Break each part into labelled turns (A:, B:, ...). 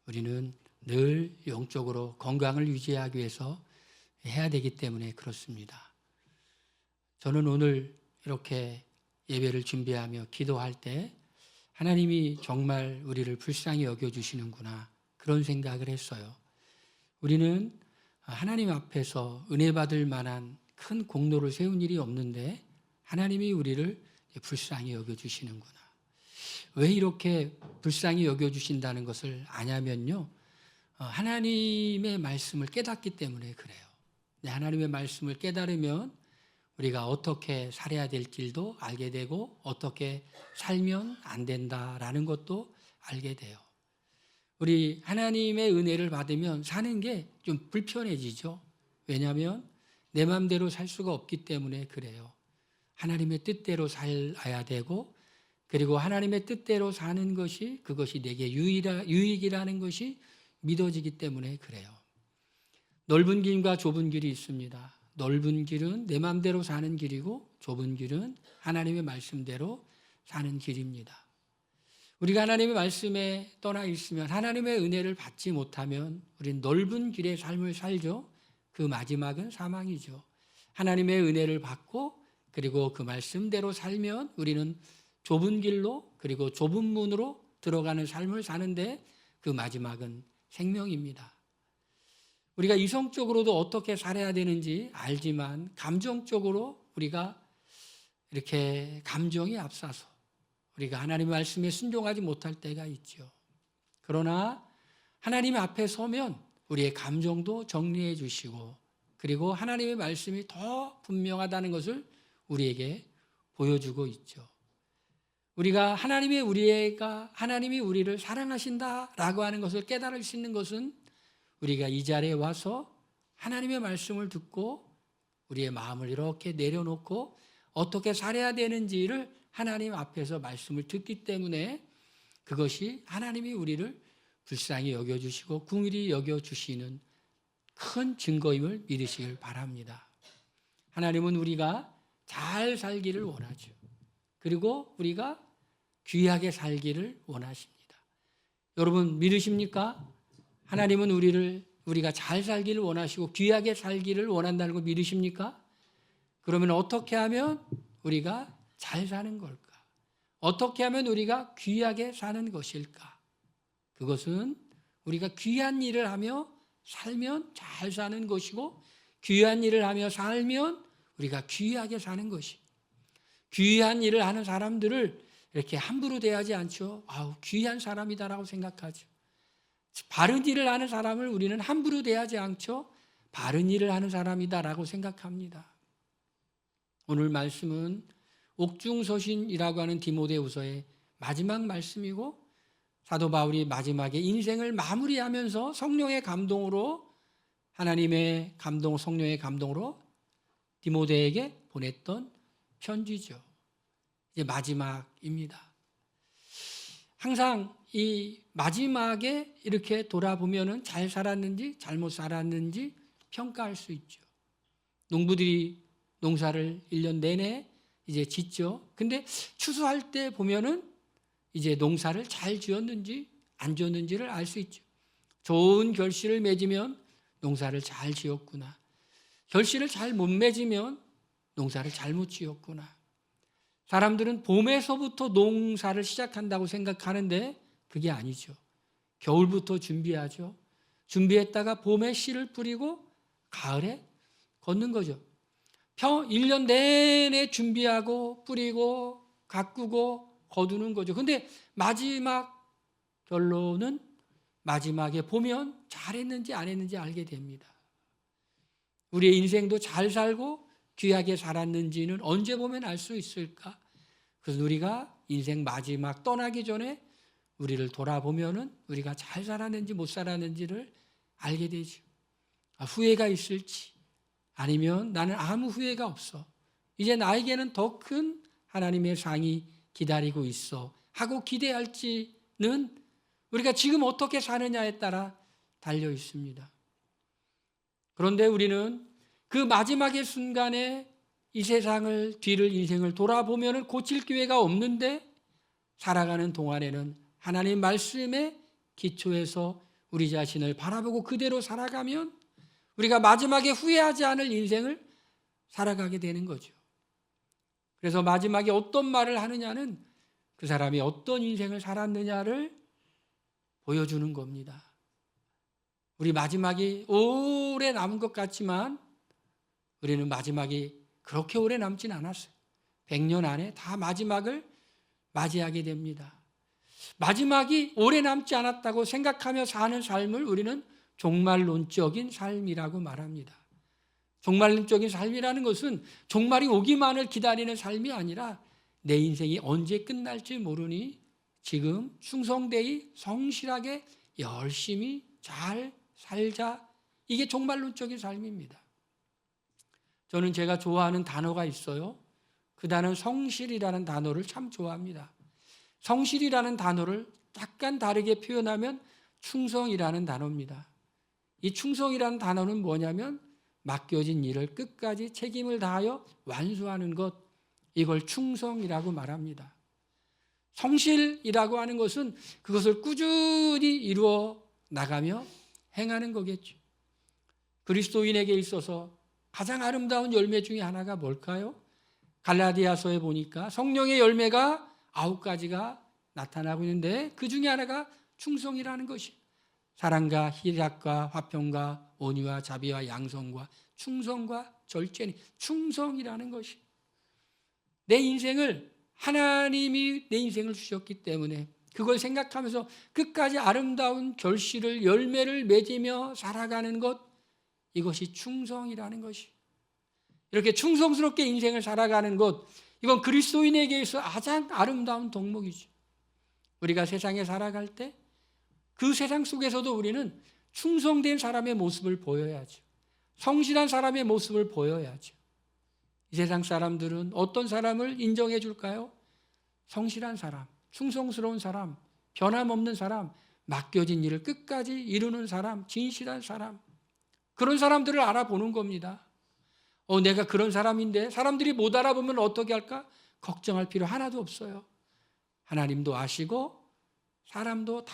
A: 우리는 늘 영적으로 건강을 유지하기 위해서 해야 되기 때문에 그렇습니다. 저는 오늘 이렇게 예배를 준비하며 기도할 때 하나님이 정말 우리를 불쌍히 여겨주시는구나 그런 생각을 했어요. 우리는 하나님 앞에서 은혜 받을 만한 큰 공로를 세운 일이 없는데 하나님이 우리를 불쌍히 여겨주시는구나. 왜 이렇게 불쌍히 여겨주신다는 것을 아냐면요, 하나님의 말씀을 깨닫기 때문에 그래요. 하나님의 말씀을 깨달으면 우리가 어떻게 살아야 될 길도 알게 되고 어떻게 살면 안 된다라는 것도 알게 돼요. 우리 하나님의 은혜를 받으면 사는 게 좀 불편해지죠. 왜냐하면 내 마음대로 살 수가 없기 때문에 그래요. 하나님의 뜻대로 살아야 되고, 그리고 하나님의 뜻대로 사는 것이 그것이 내게 유익이라는 것이 믿어지기 때문에 그래요. 넓은 길과 좁은 길이 있습니다. 넓은 길은 내 마음대로 사는 길이고 좁은 길은 하나님의 말씀대로 사는 길입니다. 우리가 하나님의 말씀에 떠나 있으면, 하나님의 은혜를 받지 못하면 우리는 넓은 길의 삶을 살죠. 그 마지막은 사망이죠. 하나님의 은혜를 받고 그리고 그 말씀대로 살면 우리는 좁은 길로 그리고 좁은 문으로 들어가는 삶을 사는데 그 마지막은 생명입니다. 우리가 이성적으로도 어떻게 살아야 되는지 알지만 감정적으로 우리가 이렇게 감정이 앞서서 우리가 하나님의 말씀에 순종하지 못할 때가 있죠. 그러나 하나님 앞에 서면 우리의 감정도 정리해 주시고 그리고 하나님의 말씀이 더 분명하다는 것을 우리에게 보여주고 있죠. 우리가 하나님이 우리를 사랑하신다라고 하는 것을 깨달을 수 있는 것은 우리가 이 자리에 와서 하나님의 말씀을 듣고 우리의 마음을 이렇게 내려놓고 어떻게 살아야 되는지를 하나님 앞에서 말씀을 듣기 때문에 그것이 하나님이 우리를 불쌍히 여겨주시고 긍휼히 여겨주시는 큰 증거임을 믿으시길 바랍니다. 하나님은 우리가 잘 살기를 원하죠. 그리고 우리가 귀하게 살기를 원하십니다. 여러분 믿으십니까? 하나님은 우리가 잘 살기를 원하시고 귀하게 살기를 원한다는 걸 믿으십니까? 그러면 어떻게 하면 우리가 잘 사는 걸까? 어떻게 하면 우리가 귀하게 사는 것일까? 그것은 우리가 귀한 일을 하며 살면 잘 사는 것이고 귀한 일을 하며 살면 우리가 귀하게 사는 것입니다. 귀한 일을 하는 사람들을 이렇게 함부로 대하지 않죠. 귀한 사람이다라고 생각하죠. 바른 일을 하는 사람을 우리는 함부로 대하지 않죠. 바른 일을 하는 사람이다라고 생각합니다. 오늘 말씀은 옥중서신이라고 하는 디모데후서의 마지막 말씀이고 사도 바울이 마지막에 인생을 마무리하면서 성령의 감동으로 하나님의 감동, 성령의 감동으로 디모데에게 보냈던 편지죠. 이제 마지막입니다. 항상 이 마지막에 이렇게 돌아보면은 잘 살았는지 잘못 살았는지 평가할 수 있죠. 농부들이 농사를 1년 내내 이제 짓죠. 근데 추수할 때 보면은 이제 농사를 잘 지었는지 안 지었는지를 알 수 있죠. 좋은 결실을 맺으면 농사를 잘 지었구나. 결실을 잘 못 맺으면 농사를 잘못 지었구나. 사람들은 봄에서부터 농사를 시작한다고 생각하는데 그게 아니죠. 겨울부터 준비하죠. 준비했다가 봄에 씨를 뿌리고 가을에 걷는 거죠. 1년 내내 준비하고 뿌리고 가꾸고 거두는 거죠. 근데 마지막 결론은 마지막에 보면 잘했는지 안 했는지 알게 됩니다. 우리의 인생도 잘 살고 귀하게 살았는지는 언제 보면 알 수 있을까? 그래서 우리가 인생 마지막 떠나기 전에 우리를 돌아보면은 우리가 잘 살았는지 못 살았는지를 알게 되죠. 후회가 있을지 아니면 나는 아무 후회가 없어. 이제 나에게는 더 큰 하나님의 상이 기다리고 있어 하고 기대할지는 우리가 지금 어떻게 사느냐에 따라 달려 있습니다. 그런데 우리는 그 마지막의 순간에 이 세상을 뒤를 인생을 돌아보면 고칠 기회가 없는데 살아가는 동안에는 하나님 말씀에 기초에서 우리 자신을 바라보고 그대로 살아가면 우리가 마지막에 후회하지 않을 인생을 살아가게 되는 거죠. 그래서 마지막에 어떤 말을 하느냐는 그 사람이 어떤 인생을 살았느냐를 보여주는 겁니다. 우리 마지막이 오래 남은 것 같지만 우리는 마지막이 그렇게 오래 남진 않았어요. 100년 안에 다 마지막을 맞이하게 됩니다. 마지막이 오래 남지 않았다고 생각하며 사는 삶을 우리는 종말론적인 삶이라고 말합니다. 종말론적인 삶이라는 것은 종말이 오기만을 기다리는 삶이 아니라 내 인생이 언제 끝날지 모르니 지금 충성되이 성실하게 열심히 잘 살자. 이게 종말론적인 삶입니다. 저는 제가 좋아하는 단어가 있어요. 그 단어는 성실이라는 단어를 참 좋아합니다. 성실이라는 단어를 약간 다르게 표현하면 충성이라는 단어입니다. 이 충성이라는 단어는 뭐냐면 맡겨진 일을 끝까지 책임을 다하여 완수하는 것, 이걸 충성이라고 말합니다. 성실이라고 하는 것은 그것을 꾸준히 이루어 나가며 행하는 거겠죠. 그리스도인에게 있어서 가장 아름다운 열매 중에 하나가 뭘까요? 갈라디아서에 보니까 성령의 열매가 9가지가 나타나고 있는데 그 중에 하나가 충성이라는 것이 사랑과 희락과 화평과 온유와 자비와 양성과 충성과 절제니 충성이라는 것이 내 인생을 하나님이 내 인생을 주셨기 때문에 그걸 생각하면서 끝까지 아름다운 결실을 열매를 맺으며 살아가는 것 이것이 충성이라는 것이 이렇게 충성스럽게 인생을 살아가는 것 이건 그리스도인에게 있어 가장 아름다운 덕목이죠. 우리가 세상에 살아갈 때 그 세상 속에서도 우리는 충성된 사람의 모습을 보여야죠. 성실한 사람의 모습을 보여야죠. 이 세상 사람들은 어떤 사람을 인정해 줄까요? 성실한 사람, 충성스러운 사람, 변함없는 사람, 맡겨진 일을 끝까지 이루는 사람, 진실한 사람 그런 사람들을 알아보는 겁니다. 내가 그런 사람인데 사람들이 못 알아보면 어떻게 할까? 걱정할 필요 하나도 없어요. 하나님도 아시고 사람도 다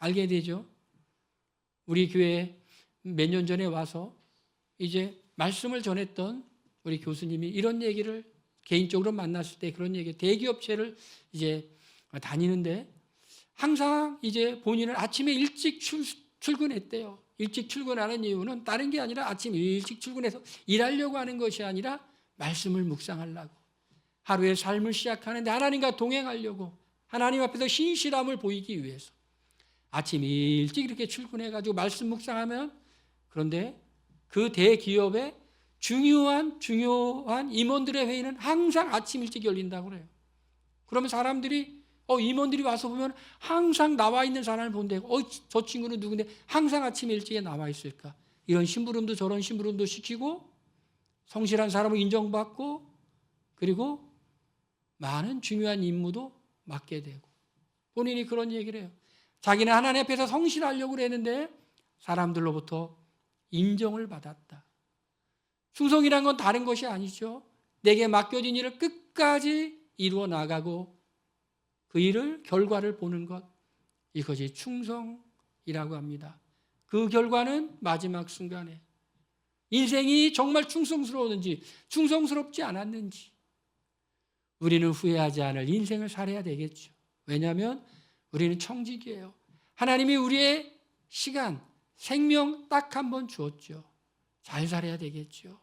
A: 알게 되죠. 우리 교회에 몇 년 전에 와서 이제 말씀을 전했던 우리 교수님이 이런 얘기를 개인적으로 만났을 때 그런 얘기, 대기업체를 이제 다니는데 항상 이제 본인은 아침에 일찍 출근했대요. 일찍 출근하는 이유는 다른 게 아니라 아침 일찍 출근해서 일하려고 하는 것이 아니라 말씀을 묵상하려고 하루의 삶을 시작하는데 하나님과 동행하려고 하나님 앞에서 신실함을 보이기 위해서 아침 일찍 이렇게 출근해가지고 말씀 묵상하면 그런데 그 대기업의 중요한 임원들의 회의는 항상 아침 일찍 열린다고 그래요. 그러면 사람들이 임원들이 와서 보면 항상 나와 있는 사람을 본데 저 친구는 누군데 항상 아침 일찍에 나와 있을까? 이런 심부름도 저런 심부름도 시키고 성실한 사람을 인정받고 그리고 많은 중요한 임무도 맡게 되고 본인이 그런 얘기를 해요. 자기는 하나님 앞에서 성실하려고 그랬는데 사람들로부터 인정을 받았다. 충성이란 건 다른 것이 아니죠. 내게 맡겨진 일을 끝까지 이루어 나가고 그 일을 결과를 보는 것 이것이 충성이라고 합니다. 그 결과는 마지막 순간에 인생이 정말 충성스러웠는지 충성스럽지 않았는지 우리는 후회하지 않을 인생을 살아야 되겠죠. 왜냐하면 우리는 청직이에요. 하나님이 우리의 시간, 생명 딱 한 번 주었죠. 잘 살아야 되겠죠.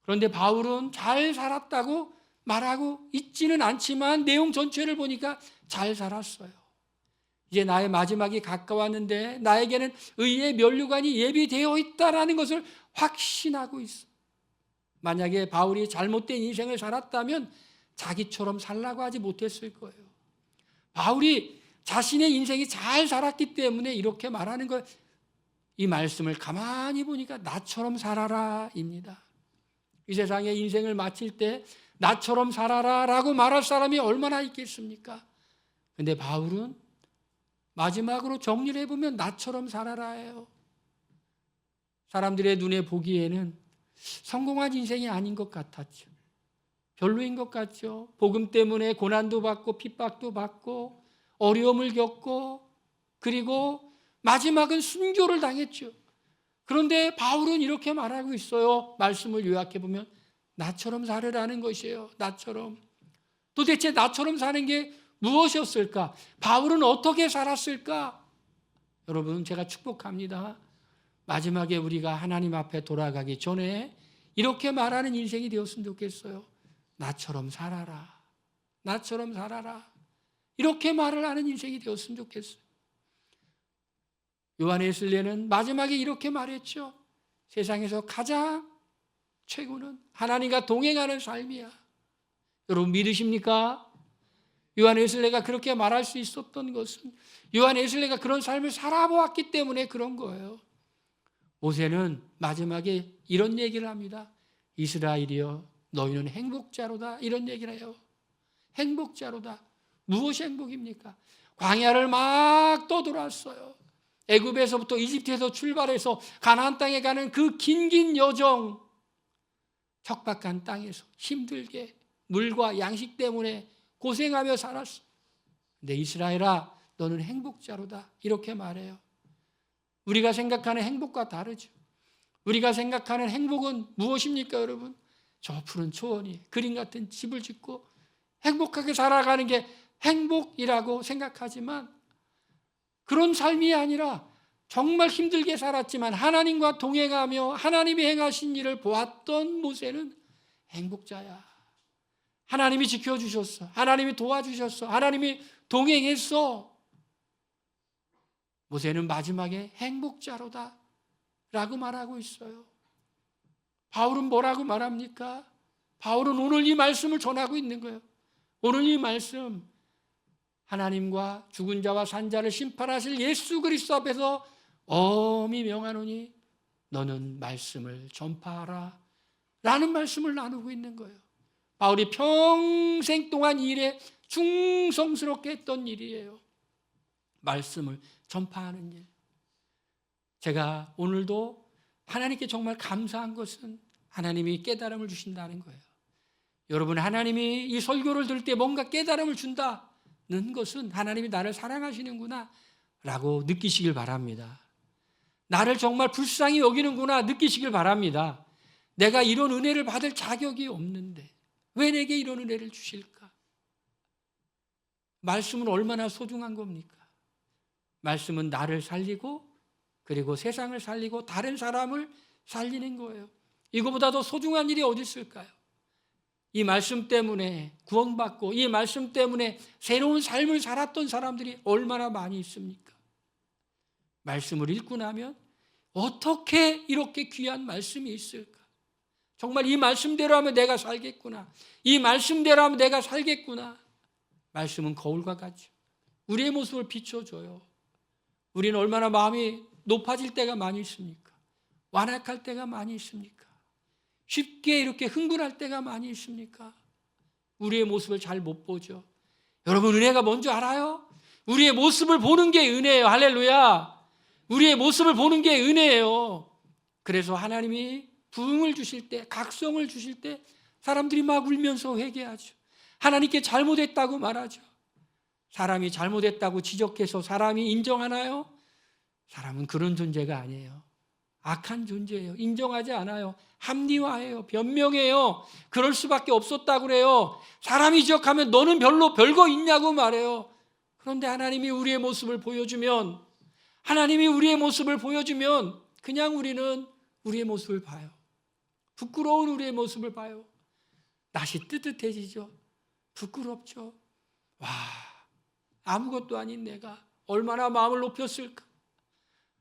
A: 그런데 바울은 잘 살았다고 말하고 있지는 않지만 내용 전체를 보니까 잘 살았어요. 이제 나의 마지막이 가까웠는데 나에게는 의의 면류관이 예비되어 있다라는 것을 확신하고 있어. 만약에 바울이 잘못된 인생을 살았다면 자기처럼 살라고 하지 못했을 거예요. 바울이 자신의 인생이 잘 살았기 때문에 이렇게 말하는 거예요. 이 말씀을 가만히 보니까 나처럼 살아라입니다. 이 세상에 인생을 마칠 때 나처럼 살아라라고 말할 사람이 얼마나 있겠습니까? 그런데 바울은 마지막으로 정리를 해보면 나처럼 살아라예요. 사람들의 눈에 보기에는 성공한 인생이 아닌 것 같았죠. 별로인 것 같죠. 복음 때문에 고난도 받고 핍박도 받고 어려움을 겪고 그리고 마지막은 순교를 당했죠. 그런데 바울은 이렇게 말하고 있어요. 말씀을 요약해 보면 나처럼 살으라는 것이에요. 나처럼. 도대체 나처럼 사는 게 무엇이었을까? 바울은 어떻게 살았을까? 여러분, 제가 축복합니다. 마지막에 우리가 하나님 앞에 돌아가기 전에 이렇게 말하는 인생이 되었으면 좋겠어요. 나처럼 살아라. 나처럼 살아라. 이렇게 말을 하는 인생이 되었으면 좋겠어요. 요한의 슬레는 마지막에 이렇게 말했죠. 세상에서 가장 최고는 하나님과 동행하는 삶이야. 여러분 믿으십니까? 요한 웨슬레가 그렇게 말할 수 있었던 것은 요한 웨슬레가 그런 삶을 살아보았기 때문에 그런 거예요. 모세는 마지막에 이런 얘기를 합니다. 이스라엘이여 너희는 행복자로다. 이런 얘기를 해요. 행복자로다. 무엇이 행복입니까? 광야를 막 떠돌았어요. 애굽에서부터 이집트에서 출발해서 가나안 땅에 가는 그 긴 여정, 척박한 땅에서 힘들게 물과 양식 때문에 고생하며 살았어. 근데 이스라엘아 너는 행복자로다. 이렇게 말해요. 우리가 생각하는 행복과 다르죠. 우리가 생각하는 행복은 무엇입니까, 여러분? 저 푸른 초원이 그림 같은 집을 짓고 행복하게 살아가는 게 행복이라고 생각하지만 그런 삶이 아니라 정말 힘들게 살았지만 하나님과 동행하며 하나님이 행하신 일을 보았던 모세는 행복자야. 하나님이 지켜주셨어. 하나님이 도와주셨어. 하나님이 동행했어. 모세는 마지막에 행복자로다 라고 말하고 있어요. 바울은 뭐라고 말합니까? 바울은 오늘 이 말씀을 전하고 있는 거예요. 오늘 이 말씀, 하나님과 죽은 자와 산 자를 심판하실 예수 그리스도 앞에서 엄히 명하노니 너는 말씀을 전파하라 라는 말씀을 나누고 있는 거예요. 바울이 평생 동안 이 일에 충성스럽게 했던 일이에요. 말씀을 전파하는 일. 제가 오늘도 하나님께 정말 감사한 것은 하나님이 깨달음을 주신다는 거예요. 여러분, 하나님이 이 설교를 들을 때 뭔가 깨달음을 준다는 것은 하나님이 나를 사랑하시는구나 라고 느끼시길 바랍니다. 나를 정말 불쌍히 여기는구나 느끼시길 바랍니다. 내가 이런 은혜를 받을 자격이 없는데 왜 내게 이런 은혜를 주실까? 말씀은 얼마나 소중한 겁니까? 말씀은 나를 살리고 그리고 세상을 살리고 다른 사람을 살리는 거예요. 이거보다 더 소중한 일이 어디 있을까요? 이 말씀 때문에 구원받고 이 말씀 때문에 새로운 삶을 살았던 사람들이 얼마나 많이 있습니까? 말씀을 읽고 나면 어떻게 이렇게 귀한 말씀이 있을까? 정말 이 말씀대로 하면 내가 살겠구나. 이 말씀대로 하면 내가 살겠구나. 말씀은 거울과 같죠. 우리의 모습을 비춰줘요. 우리는 얼마나 마음이 높아질 때가 많이 있습니까? 완악할 때가 많이 있습니까? 쉽게 이렇게 흥분할 때가 많이 있습니까? 우리의 모습을 잘 못 보죠. 여러분, 은혜가 뭔지 알아요? 우리의 모습을 보는 게 은혜예요. 할렐루야. 우리의 모습을 보는 게 은혜예요. 그래서 하나님이 부흥을 주실 때, 각성을 주실 때 사람들이 막 울면서 회개하죠. 하나님께 잘못했다고 말하죠. 사람이 잘못했다고 지적해서 사람이 인정하나요? 사람은 그런 존재가 아니에요. 악한 존재예요. 인정하지 않아요. 합리화해요. 변명해요. 그럴 수밖에 없었다고 그래요. 사람이 지적하면 너는 별거 있냐고 말해요. 그런데 하나님이 우리의 모습을 보여주면 그냥 우리는 우리의 모습을 봐요. 부끄러운 우리의 모습을 봐요. 낯이 뜨뜻해지죠. 부끄럽죠. 와, 아무것도 아닌 내가 얼마나 마음을 높였을까.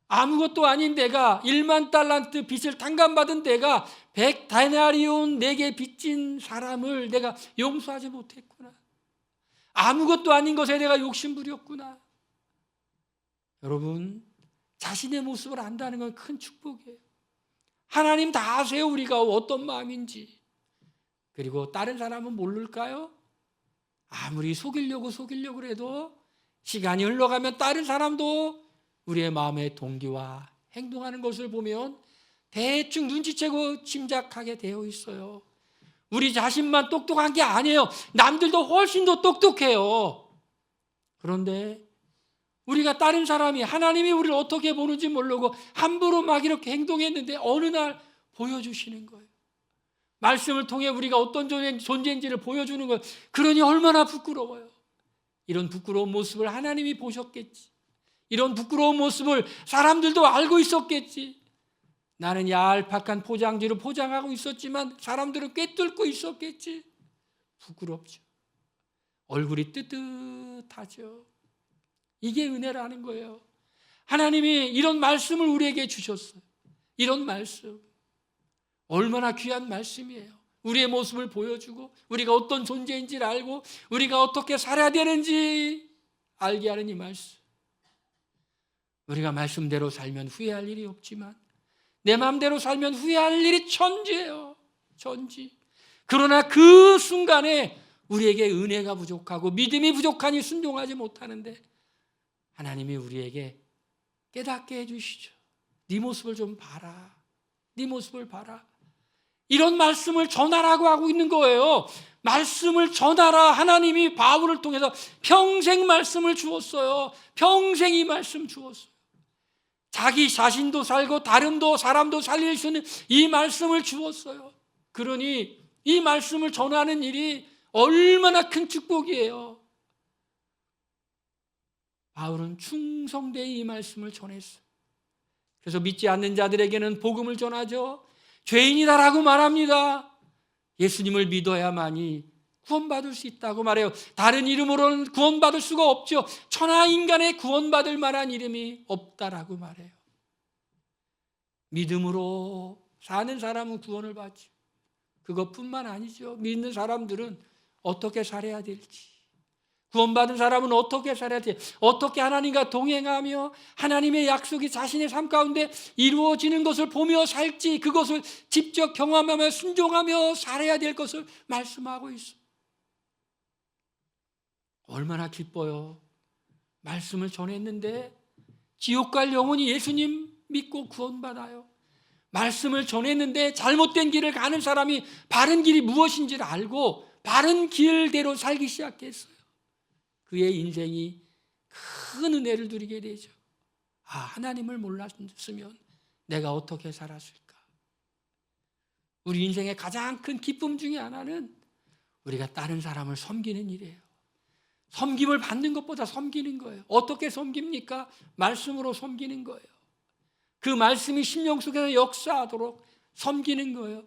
A: 아무것도 아닌 내가 1만 달란트 빚을 탕감받은 내가 100데나리온 내게 빚진 사람을 내가 용서하지 못했구나. 아무것도 아닌 것에 내가 욕심부렸구나. 여러분, 자신의 모습을 안다는 건 큰 축복이에요. 하나님 다 아세요. 우리가 어떤 마음인지. 그리고 다른 사람은 모를까요? 아무리 속이려고 해도 시간이 흘러가면 다른 사람도 우리의 마음의 동기와 행동하는 것을 보면 대충 눈치채고 짐작하게 되어 있어요. 우리 자신만 똑똑한 게 아니에요. 남들도 훨씬 더 똑똑해요. 그런데 우리가 다른 사람이 하나님이 우리를 어떻게 보는지 모르고 함부로 막 이렇게 행동했는데 어느 날 보여주시는 거예요. 말씀을 통해 우리가 어떤 존재인지를 보여주는 거예요. 그러니 얼마나 부끄러워요. 이런 부끄러운 모습을 하나님이 보셨겠지. 이런 부끄러운 모습을 사람들도 알고 있었겠지. 나는 얄팍한 포장지로 포장하고 있었지만 사람들은 꿰뚫고 있었겠지. 부끄럽죠. 얼굴이 뜨뜻하죠. 이게 은혜라는 거예요. 하나님이 이런 말씀을 우리에게 주셨어요. 이런 말씀. 얼마나 귀한 말씀이에요. 우리의 모습을 보여주고 우리가 어떤 존재인지를 알고 우리가 어떻게 살아야 되는지 알게 하는 이 말씀. 우리가 말씀대로 살면 후회할 일이 없지만 내 마음대로 살면 후회할 일이 천지예요. 천지. 그러나 그 순간에 우리에게 은혜가 부족하고 믿음이 부족하니 순종하지 못하는데 하나님이 우리에게 깨닫게 해주시죠. 네 모습을 좀 봐라. 네 모습을 봐라. 이런 말씀을 전하라고 하고 있는 거예요. 말씀을 전하라. 하나님이 바울을 통해서 평생 말씀을 주었어요. 평생 이 말씀 주었어요. 자기 자신도 살고 다름도 사람도 살릴 수 있는 이 말씀을 주었어요. 그러니 이 말씀을 전하는 일이 얼마나 큰 축복이에요. 바울은 충성되이 이 말씀을 전했어요. 그래서 믿지 않는 자들에게는 복음을 전하죠. 죄인이다라고 말합니다. 예수님을 믿어야만이 구원받을 수 있다고 말해요. 다른 이름으로는 구원받을 수가 없죠. 천하 인간의 구원받을 만한 이름이 없다라고 말해요. 믿음으로 사는 사람은 구원을 받죠. 그것뿐만 아니죠. 믿는 사람들은 어떻게 살아야 될지, 구원받은 사람은 어떻게 살아야 될지, 어떻게 하나님과 동행하며 하나님의 약속이 자신의 삶 가운데 이루어지는 것을 보며 살지, 그것을 직접 경험하며 순종하며 살아야 될 것을 말씀하고 있어요. 얼마나 기뻐요. 말씀을 전했는데 지옥 갈 영혼이 예수님 믿고 구원받아요. 말씀을 전했는데 잘못된 길을 가는 사람이 바른 길이 무엇인지를 알고 바른 길대로 살기 시작했어요. 그의 인생이 큰 은혜를 누리게 되죠. 아, 하나님을 몰랐으면 내가 어떻게 살았을까? 우리 인생의 가장 큰 기쁨 중에 하나는 우리가 다른 사람을 섬기는 일이에요. 섬김을 받는 것보다 섬기는 거예요. 어떻게 섬깁니까? 말씀으로 섬기는 거예요. 그 말씀이 심령 속에서 역사하도록 섬기는 거예요.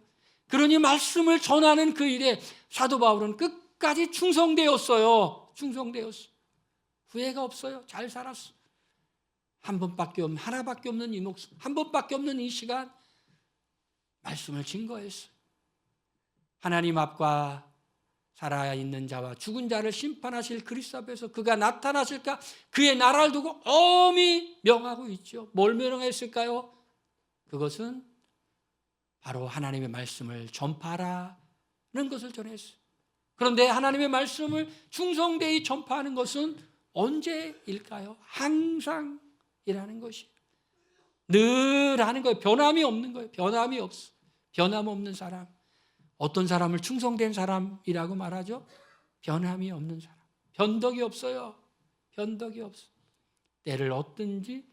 A: 그러니 말씀을 전하는 그 일에 사도 바울은 끝까지 충성되었어요. 충성되었어요. 후회가 없어요. 잘 살았어. 하나밖에 없는 이 목숨, 한 번밖에 없는 이 시간 말씀을 증거했어요. 하나님 앞과 살아있는 자와 죽은 자를 심판하실 그리스도 앞에서 그가 나타나실까? 그의 나라를 두고 엄히 명하고 있죠. 뭘 명했을까요? 그것은 바로 하나님의 말씀을 전파하라는 것을 전했어요. 그런데 하나님의 말씀을 충성되이 전파하는 것은 언제일까요? 항상이라는 것이. 늘 하는 거예요. 변함이 없는 거예요. 변함이 없어. 변함 없는 사람. 어떤 사람을 충성된 사람이라고 말하죠? 변함이 없는 사람. 변덕이 없어요. 변덕이 없어. 때를 얻든지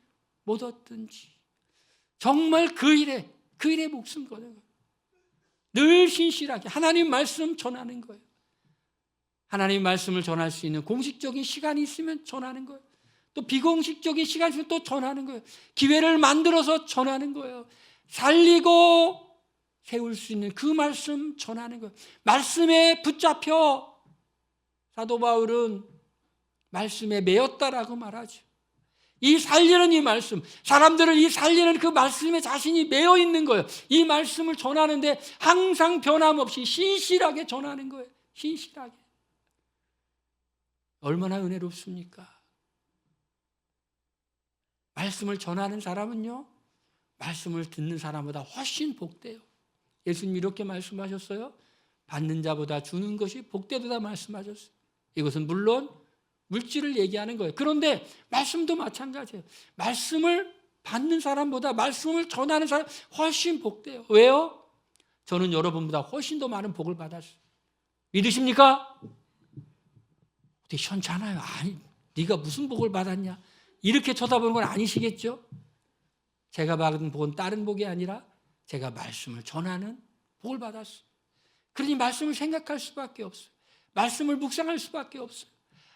A: 못 얻든지 정말 그 일에 목숨 거는 거예요. 늘 신실하게 하나님 말씀 전하는 거예요. 하나님 말씀을 전할 수 있는 공식적인 시간이 있으면 전하는 거예요. 또 비공식적인 시간이 있으면 또 전하는 거예요. 기회를 만들어서 전하는 거예요. 살리고 세울 수 있는 그 말씀 전하는 거예요. 말씀에 붙잡혀 사도 바울은 말씀에 매였다라고 말하죠. 이 살리는 이 말씀, 사람들을 이 살리는 그 말씀에 자신이 매여 있는 거예요. 이 말씀을 전하는데 항상 변함없이 신실하게 전하는 거예요. 신실하게. 얼마나 은혜롭습니까? 말씀을 전하는 사람은요, 말씀을 듣는 사람보다 훨씬 복돼요. 예수님 이렇게 말씀하셨어요. 받는 자보다 주는 것이 복되도다 말씀하셨어요. 이것은 물론 물질을 얘기하는 거예요. 그런데 말씀도 마찬가지예요. 말씀을 받는 사람보다 말씀을 전하는 사람 훨씬 복돼요. 왜요? 저는 여러분보다 훨씬 더 많은 복을 받았어요. 믿으십니까? 어떻게 시원찮아요? 아니, 네가 무슨 복을 받았냐? 이렇게 쳐다보는 건 아니시겠죠? 제가 받은 복은 다른 복이 아니라 제가 말씀을 전하는 복을 받았어요. 그러니 말씀을 생각할 수밖에 없어요. 말씀을 묵상할 수밖에 없어요.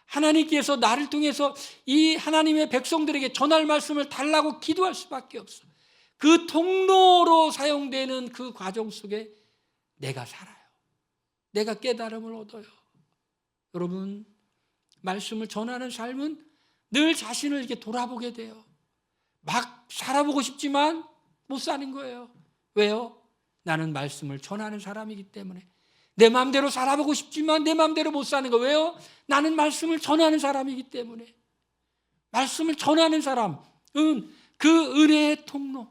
A: 하나님께서 나를 통해서 이 하나님의 백성들에게 전할 말씀을 달라고 기도할 수밖에 없어요. 그 통로로 사용되는 그 과정 속에 내가 살아요. 내가 깨달음을 얻어요. 여러분, 말씀을 전하는 삶은 늘 자신을 이렇게 돌아보게 돼요. 막 살아보고 싶지만 못 사는 거예요. 왜요? 나는 말씀을 전하는 사람이기 때문에. 내 마음대로 살아보고 싶지만 내 마음대로 못 사는 거. 왜요? 나는 말씀을 전하는 사람이기 때문에. 말씀을 전하는 사람은 그 은혜의 통로,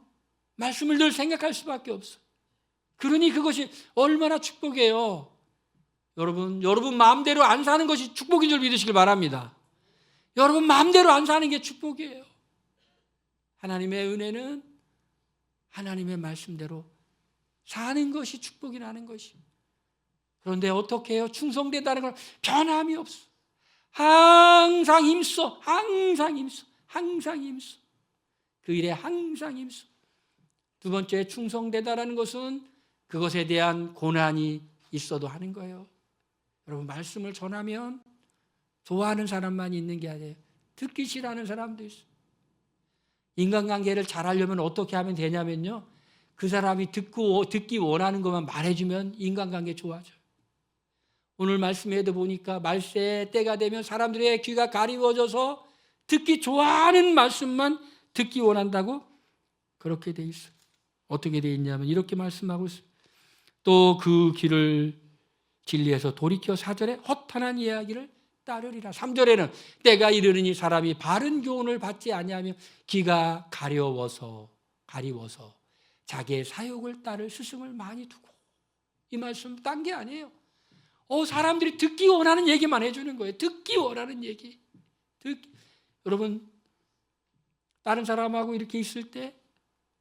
A: 말씀을 늘 생각할 수밖에 없어요. 그러니 그것이 얼마나 축복이에요. 여러분 마음대로 안 사는 것이 축복인 줄 믿으시길 바랍니다. 여러분 마음대로 안 사는 게 축복이에요. 하나님의 은혜는 하나님의 말씀대로 사는 것이 축복이라는 것이. 그런데 어떻게 해요? 충성된다는 건 변함이 없어. 항상 힘써. 그 일에 항상 힘써. 두 번째, 충성되다라는 것은 그것에 대한 고난이 있어도 하는 거예요. 여러분, 말씀을 전하면 좋아하는 사람만 있는 게 아니에요. 듣기 싫어하는 사람도 있어요. 인간관계를 잘하려면 어떻게 하면 되냐면요, 그 사람이 듣기 원하는 것만 말해주면 인간관계 좋아져요. 오늘 말씀에도 보니까 말세의 때가 되면 사람들의 귀가 가리워져서 듣기 좋아하는 말씀만 듣기 원한다고 그렇게 돼 있어요. 어떻게 돼 있냐면 이렇게 말씀하고 있어요. 또 그 길을 진리에서 돌이켜 4절에 허탄한 이야기를 따르리라. 3절에는 때가 이르느니 사람이 바른 교훈을 받지 아니하며 귀가 가리워서 자기의 사욕을 따를 스승을 많이 두고. 이 말씀 딴 게 아니에요. 사람들이 듣기 원하는 얘기만 해주는 거예요. 듣기 원하는 얘기. 여러분, 다른 사람하고 이렇게 있을 때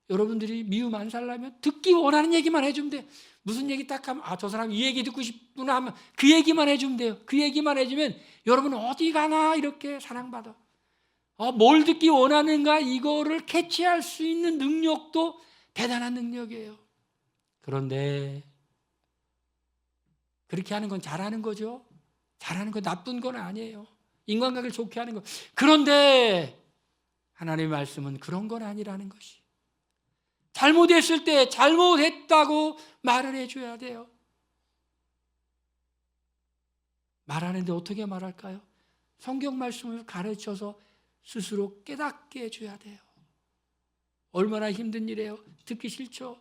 A: 여러분들이 미움 안 살려면 듣기 원하는 얘기만 해주면 돼요. 무슨 얘기 딱 하면 저 사람 이 얘기 듣고 싶구나 하면 그 얘기만 해주면 돼요. 그 얘기만 해주면 여러분은 어디 가나 이렇게 사랑받아. 뭘 듣기 원하는가 이거를 캐치할 수 있는 능력도 대단한 능력이에요. 그런데 그렇게 하는 건 잘하는 거죠. 잘하는 건 나쁜 건 아니에요. 인간관계를 좋게 하는 거. 그런데 하나님의 말씀은 그런 건 아니라는 것이. 잘못했을 때 잘못했다고 말을 해줘야 돼요. 말하는데 어떻게 말할까요? 성경 말씀을 가르쳐서 스스로 깨닫게 해줘야 돼요. 얼마나 힘든 일이에요. 듣기 싫죠.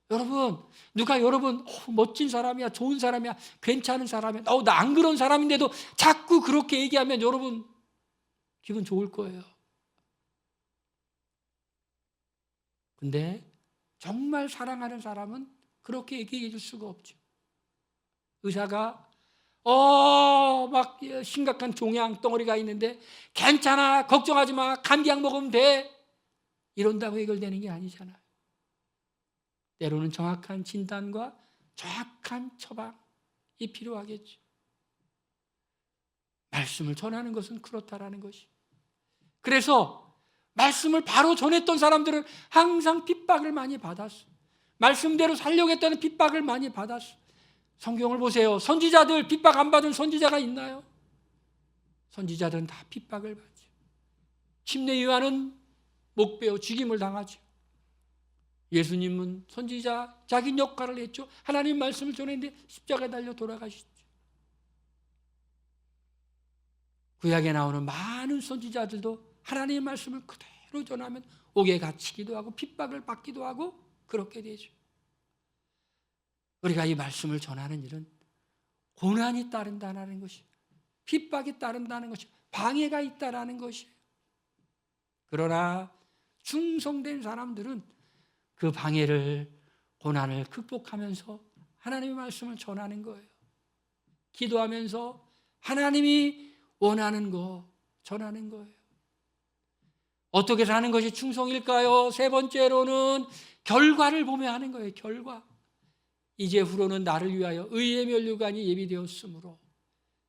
A: 여러분, 누가 여러분 멋진 사람이야, 좋은 사람이야, 괜찮은 사람이야, 나 안 그런 사람인데도 자꾸 그렇게 얘기하면 여러분 기분 좋을 거예요. 근데 정말 사랑하는 사람은 그렇게 얘기해 줄 수가 없죠. 의사가 막 심각한 종양 덩어리가 있는데 괜찮아, 걱정하지 마, 감기약 먹으면 돼, 이런다고 해결되는 게 아니잖아요. 때로는 정확한 진단과 정확한 처방이 필요하겠죠. 말씀을 전하는 것은 그렇다라는 것이. 그래서 말씀을 바로 전했던 사람들은 항상 핍박을 많이 받았어. 말씀대로 살려고 했다는 핍박을 많이 받았어. 성경을 보세요. 선지자들 핍박 안 받은 선지자가 있나요? 선지자들은 다 핍박을 받죠. 침례 요한은 못 베어 죽임을 당하죠. 예수님은 선지자 자기 역할을 했죠. 하나님 말씀을 전했는데 십자가에 달려 돌아가셨죠. 구약에 나오는 많은 선지자들도 하나님의 말씀을 그대로 전하면 옥에 갇히기도 하고 핍박을 받기도 하고 그렇게 되죠. 우리가 이 말씀을 전하는 일은 고난이 따른다는 것이, 핍박이 따른다는 것이, 방해가 있다라는 것이에요. 그러나 충성된 사람들은 그 방해를, 고난을 극복하면서 하나님의 말씀을 전하는 거예요. 기도하면서 하나님이 원하는 거 전하는 거예요. 어떻게 사는 것이 충성일까요? 세 번째로는 결과를 보며 하는 거예요. 결과. 이제 후로는 나를 위하여 의의 면류관이 예비되었으므로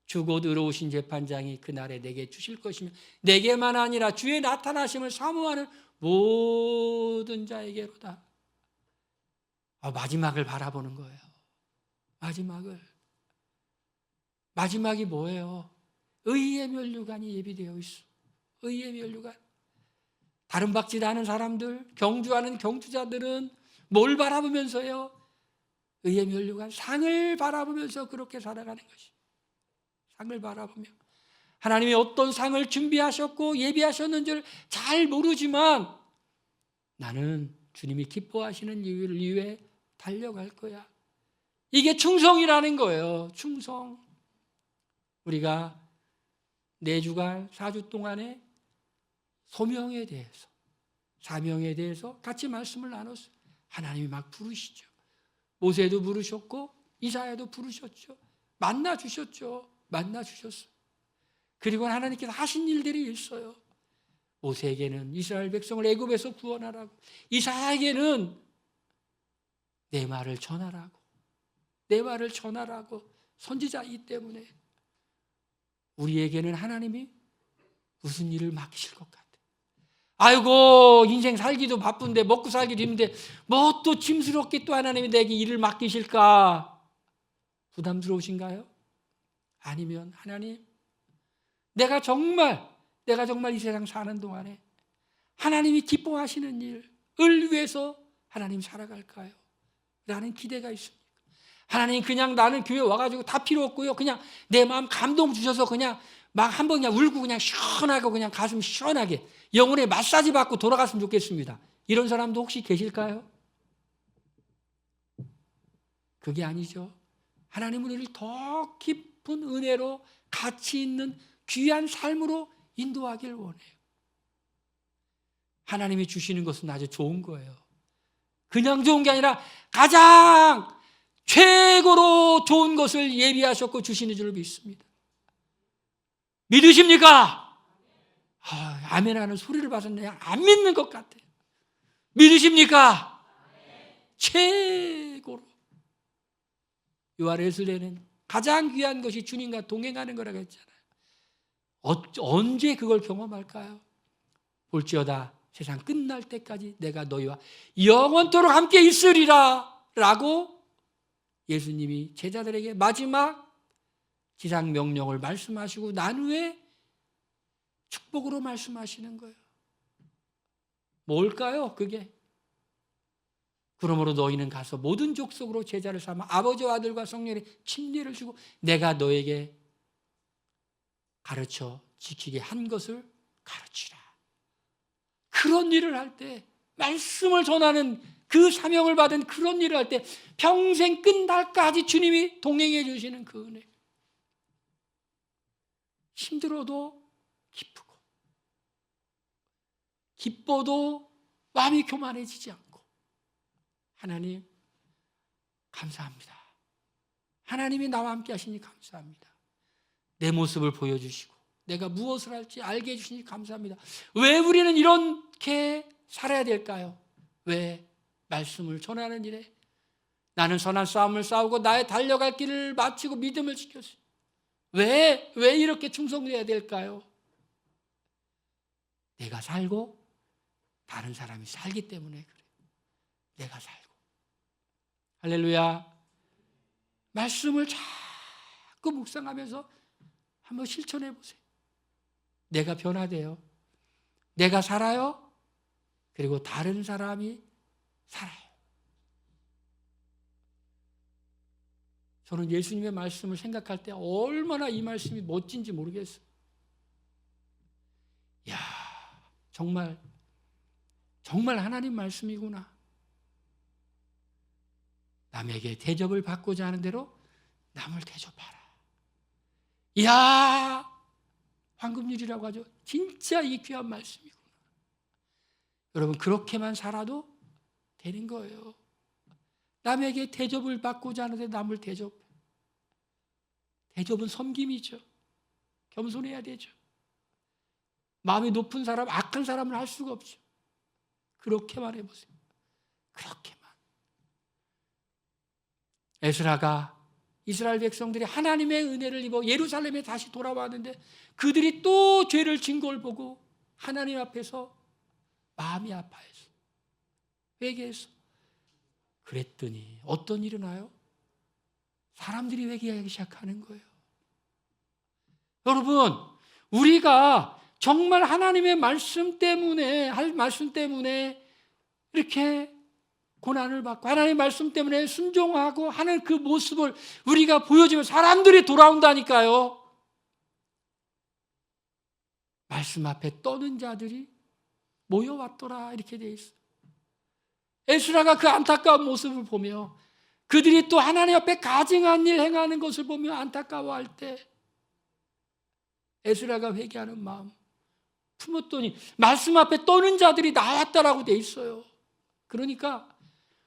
A: 주 곧 의로우신 재판장이 그날에 내게 주실 것이며 내게만 아니라 주의 나타나심을 사모하는 모든 자에게로다. 마지막을 바라보는 거예요. 마지막이 뭐예요? 의의 면류관이 예비되어 있어. 의의 면류관. 다른 박질 하는 사람들, 경주하는 경주자들은 뭘 바라보면서요? 의의 면류관, 상을 바라보면서 그렇게 살아가는 것이. 상을 바라보며 하나님이 어떤 상을 준비하셨고 예비하셨는지를 잘 모르지만 나는 주님이 기뻐하시는 일을 위해 달려갈 거야. 이게 충성이라는 거예요. 충성. 우리가 4주간 4주 동안에 소명에 대해서, 사명에 대해서 같이 말씀을 나눴어요. 하나님이 막 부르시죠. 모세도 부르셨고 이사야도 부르셨죠. 만나주셨죠. 만나주셨어요. 그리고 하나님께서 하신 일들이 있어요. 모세에게는 이스라엘 백성을 애굽에서 구원하라고, 이사야에게는 내 말을 전하라고, 내 말을 전하라고, 선지자이기 때문에 우리에게는 하나님이 무슨 일을 맡기실 것 같아요. 아이고, 인생 살기도 바쁜데, 먹고 살기도 힘든데 뭐 또 짐스럽게 또 하나님이 내게 일을 맡기실까? 부담스러우신가요? 아니면 하나님, 내가 정말 이 세상 사는 동안에 하나님이 기뻐하시는 일을 위해서 하나님 살아갈까요? 라는 기대가 있습니다. 하나님, 그냥 나는 교회 와가지고 다 필요 없고요, 그냥 내 마음 감동 주셔서 그냥 막 한번 그냥 울고 그냥 시원하고 그냥 가슴 시원하게 영혼의 마사지 받고 돌아갔으면 좋겠습니다. 이런 사람도 혹시 계실까요? 그게 아니죠. 하나님은 우리를 더 깊은 은혜로 가치 있는 귀한 삶으로 인도하길 원해요. 하나님이 주시는 것은 아주 좋은 거예요. 그냥 좋은 게 아니라 가장 최고로 좋은 것을 예비하셨고 주시는 줄 믿습니다. 믿으십니까? 아멘하는 소리를 봐서 그냥 안 믿는 것 같아요. 믿으십니까? 최고로. 요한에슬레는 가장 귀한 것이 주님과 동행하는 거라고 했잖아요. 언제 그걸 경험할까요? 볼지어다 세상 끝날 때까지 내가 너희와 영원토록 함께 있으리라 라고 예수님이 제자들에게 마지막 지상 명령을 말씀하시고 난 후에 축복으로 말씀하시는 거예요. 뭘까요? 그게 그러므로 너희는 가서 모든 족속으로 제자를 삼아 아버지와 아들과 성령의 침례를 주고 내가 너에게 가르쳐 지키게 한 것을 가르치라. 그런 일을 할 때, 말씀을 전하는 그 사명을 받은 그런 일을 할 때 평생 끝날까지 주님이 동행해 주시는 그 은혜. 힘들어도 기쁘고 기뻐도 마음이 교만해지지 않고 하나님 감사합니다. 하나님이 나와 함께 하시니 감사합니다. 내 모습을 보여주시고 내가 무엇을 할지 알게 해주시니 감사합니다. 왜 우리는 이렇게 살아야 될까요? 왜 말씀을 전하는 일에 나는 선한 싸움을 싸우고 나의 달려갈 길을 마치고 믿음을 지켰어요. 왜 이렇게 충성해야 될까요? 내가 살고 다른 사람이 살기 때문에 그래요. 내가 살고. 할렐루야. 말씀을 자꾸 묵상하면서 한번 실천해 보세요. 내가 변화돼요. 내가 살아요. 그리고 다른 사람이 살아요. 저는 예수님의 말씀을 생각할 때 얼마나 이 말씀이 멋진지 모르겠어요. 이야, 정말 하나님 말씀이구나. 남에게 대접을 받고자 하는 대로 남을 대접하라. 이야, 황금률이라고 하죠. 진짜 이 귀한 말씀이구나. 여러분, 그렇게만 살아도 되는 거예요. 남에게 대접을 받고자 하는데 남을 대접은 섬김이죠. 겸손해야 되죠. 마음이 높은 사람, 악한 사람을 할 수가 없죠. 그렇게만 해보세요. 그렇게만. 에스라가 이스라엘 백성들이 하나님의 은혜를 입어 예루살렘에 다시 돌아왔는데 그들이 또 죄를 진 걸 보고 하나님 앞에서 마음이 아파했어. 회개했어. 그랬더니 어떤 일이 나요? 사람들이 회개하기 시작하는 거예요. 여러분, 우리가 정말 하나님의 말씀 때문에 이렇게 고난을 받고 하나님의 말씀 때문에 순종하고 하는 그 모습을 우리가 보여주면 사람들이 돌아온다니까요. 말씀 앞에 떠는 자들이 모여왔더라 이렇게 돼 있어요. 에스라가 그 안타까운 모습을 보며 그들이 또 하나님 앞에 가증한 일 행하는 것을 보며 안타까워할 때 에스라가 회개하는 마음 품었더니 말씀 앞에 떠는 자들이 나왔다라고 돼 있어요. 그러니까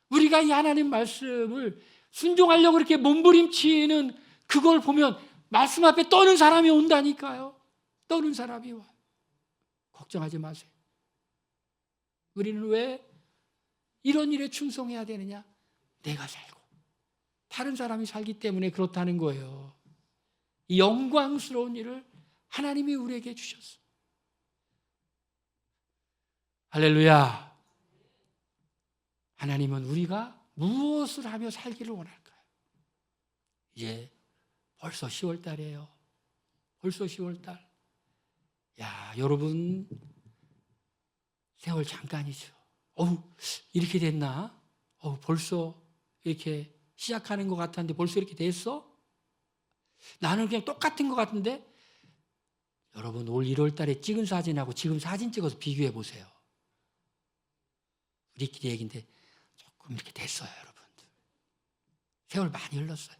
A: 우리가 이 하나님 말씀을 순종하려고 이렇게 몸부림치는 그걸 보면 말씀 앞에 떠는 사람이 온다니까요. 떠는 사람이 와요. 걱정하지 마세요. 우리는 왜 이런 일에 충성해야 되느냐? 내가 살고 다른 사람이 살기 때문에 그렇다는 거예요. 이 영광스러운 일을 하나님이 우리에게 주셨어요. 할렐루야. 하나님은 우리가 무엇을 하며 살기를 원할까요? 이제 벌써 10월 달이에요. 벌써 10월 달. 야, 여러분 세월 잠깐이죠. 이렇게 됐나? 벌써 이렇게 시작하는 것 같았는데 벌써 이렇게 됐어? 나는 그냥 똑같은 것 같은데? 여러분 올 1월 달에 찍은 사진하고 지금 사진 찍어서 비교해 보세요. 우리끼리 얘기인데 조금 이렇게 됐어요, 여러분. 세월 많이 흘렀어요.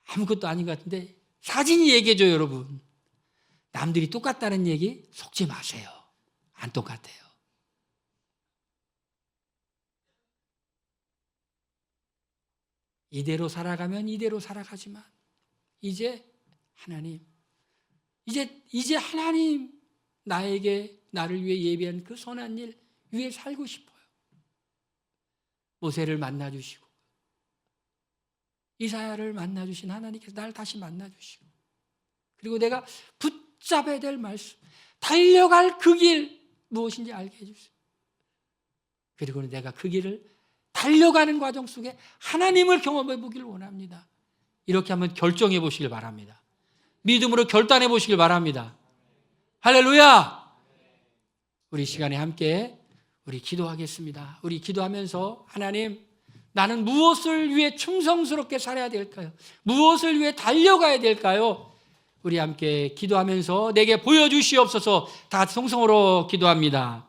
A: 아무것도 아닌 것 같은데 사진이 얘기해줘요, 여러분. 남들이 똑같다는 얘기 속지 마세요. 안 똑같아요. 이대로 살아가면 이대로 살아가지만 이제 하나님 나를 위해 예비한 그 선한 일 위해 살고 싶어요. 모세를 만나주시고 이사야를 만나주신 하나님께서 나를 다시 만나주시고 그리고 내가 붙잡아야 될 말씀, 달려갈 그 길 무엇인지 알게 해주세요. 그리고 내가 그 길을 달려가는 과정 속에 하나님을 경험해 보기를 원합니다. 이렇게 한번 결정해 보시길 바랍니다. 믿음으로 결단해 보시길 바랍니다. 할렐루야! 우리 시간에 함께 우리 기도하겠습니다. 우리 기도하면서 하나님, 나는 무엇을 위해 충성스럽게 살아야 될까요? 무엇을 위해 달려가야 될까요? 우리 함께 기도하면서 내게 보여주시옵소서. 다 같이 통성으로 기도합니다.